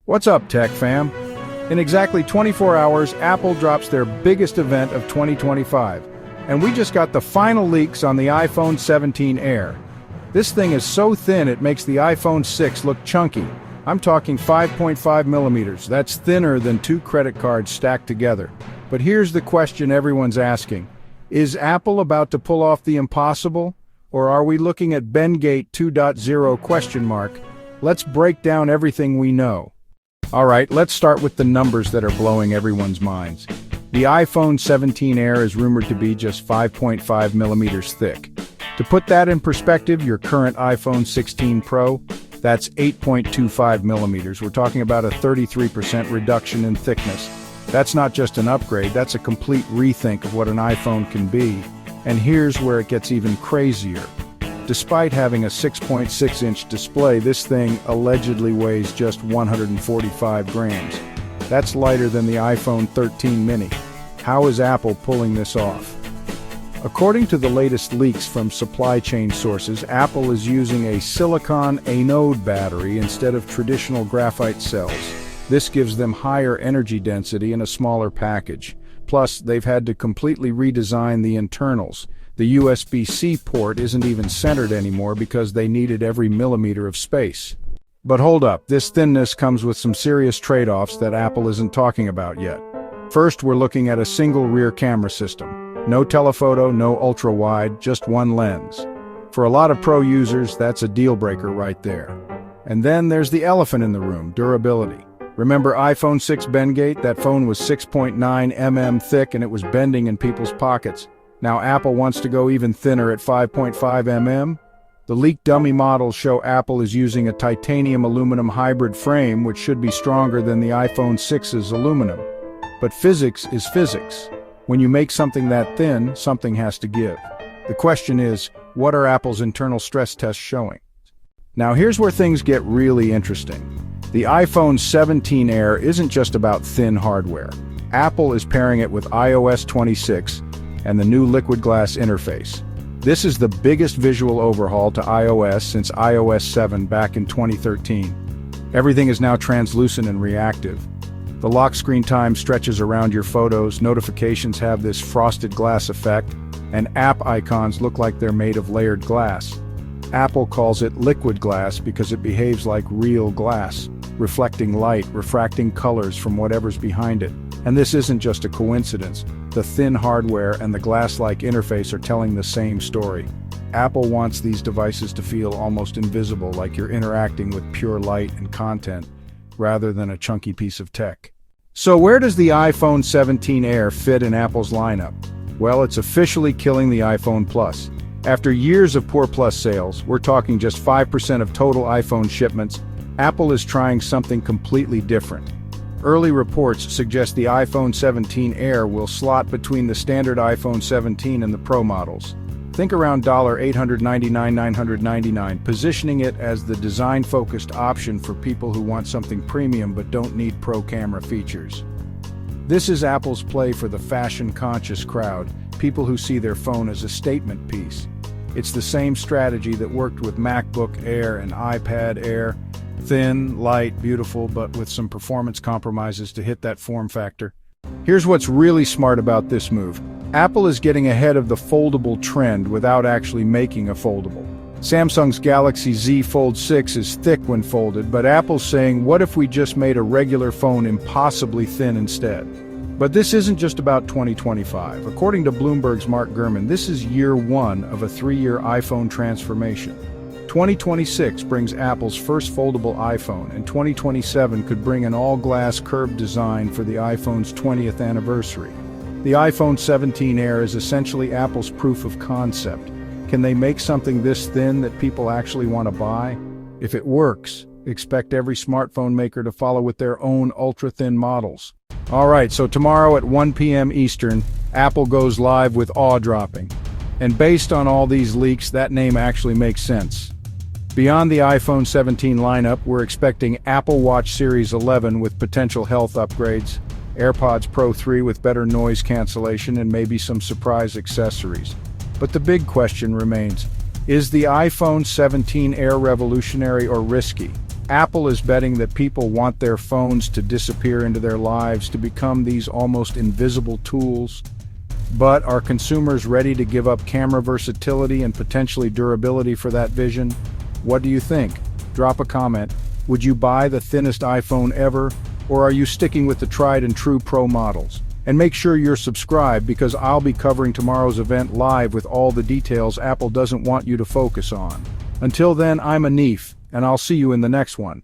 What's up, Tech Fam? In exactly 24 hours, Apple drops their biggest event of 2025, and we just got the final leaks on the iPhone 17 Air. This thing is so thin it makes the iPhone 6 look chunky. I'm talking 5.5 millimeters. That's thinner than two credit cards stacked together. But here's the question everyone's asking. Is Apple about to pull off the impossible? Or are we looking at Bendgate 2.0 ? Let's break down everything we know. Alright, let's start with the numbers that are blowing everyone's minds. The iPhone 17 Air is rumored to be just 5.5 millimeters thick. To put that in perspective, your current iPhone 16 Pro, that's 8.25 millimeters. We're talking about a 33% reduction in thickness. That's not just an upgrade, that's a complete rethink of what an iPhone can be. And here's where it gets even crazier. Despite having a 6.6-inch display, this thing allegedly weighs just 145 grams. That's lighter than the iPhone 13 mini. How is Apple pulling this off? According to the latest leaks from supply chain sources, Apple is using a silicon anode battery instead of traditional graphite cells. This gives them higher energy density in a smaller package. Plus, they've had to completely redesign the internals. The USB-C port isn't even centered anymore because they needed every millimeter of space. But hold up, this thinness comes with some serious trade-offs that Apple isn't talking about yet. First, we're looking at a single rear camera system. No telephoto, no ultra-wide, just one lens. For a lot of pro users, that's a deal-breaker right there. And then there's the elephant in the room, durability. Remember iPhone 6 Bendgate? That phone was 6.9 mm thick and it was bending in people's pockets. Now Apple wants to go even thinner at 5.5 mm. The leaked dummy models show Apple is using a titanium-aluminum hybrid frame which should be stronger than the iPhone 6's aluminum. But physics is physics. When you make something that thin, something has to give. The question is, what are Apple's internal stress tests showing? Now here's where things get really interesting. The iPhone 17 Air isn't just about thin hardware. Apple is pairing it with iOS 26 and the new liquid glass interface. This is the biggest visual overhaul to iOS since iOS 7 back in 2013. Everything is now translucent and reactive. The lock screen time stretches around your photos, notifications have this frosted glass effect, and app icons look like they're made of layered glass. Apple calls it liquid glass because it behaves like real glass, reflecting light, refracting colors from whatever's behind it. And this isn't just a coincidence. The thin hardware and the glass-like interface are telling the same story. Apple wants these devices to feel almost invisible, like you're interacting with pure light and content, rather than a chunky piece of tech. So where does the iPhone 17 Air fit in Apple's lineup? Well, it's officially killing the iPhone Plus. After years of poor Plus sales, we're talking just 5% of total iPhone shipments, Apple is trying something completely different. Early reports suggest the iPhone 17 Air will slot between the standard iPhone 17 and the Pro models. Think around $899, $999, positioning it as the design-focused option for people who want something premium but don't need pro camera features. This is Apple's play for the fashion-conscious crowd, people who see their phone as a statement piece. It's the same strategy that worked with MacBook Air and iPad Air. Thin, light, beautiful, but with some performance compromises to hit that form factor. Here's what's really smart about this move. Apple is getting ahead of the foldable trend without actually making a foldable. Samsung's Galaxy Z Fold 6 is thick when folded, but Apple's saying, what if we just made a regular phone impossibly thin instead? But this isn't just about 2025. According to Bloomberg's Mark Gurman, this is year one of a 3-year iPhone transformation. 2026 brings Apple's first foldable iPhone, and 2027 could bring an all-glass curved design for the iPhone's 20th anniversary. The iPhone 17 Air is essentially Apple's proof of concept. Can they make something this thin that people actually want to buy? If it works, expect every smartphone maker to follow with their own ultra-thin models. Alright, so tomorrow at 1 p.m. Eastern, Apple goes live with awe-dropping. And based on all these leaks, that name actually makes sense. Beyond the iPhone 17 lineup, we're expecting Apple Watch Series 11 with potential health upgrades, AirPods Pro 3 with better noise cancellation, and maybe some surprise accessories. But the big question remains, is the iPhone 17 Air revolutionary or risky? Apple is betting that people want their phones to disappear into their lives, to become these almost invisible tools. But are consumers ready to give up camera versatility and potentially durability for that vision? What do you think? Drop a comment. Would you buy the thinnest iPhone ever, or are you sticking with the tried and true Pro models? And make sure you're subscribed, because I'll be covering tomorrow's event live with all the details Apple doesn't want you to focus on. Until then, I'm Anif, and I'll see you in the next one.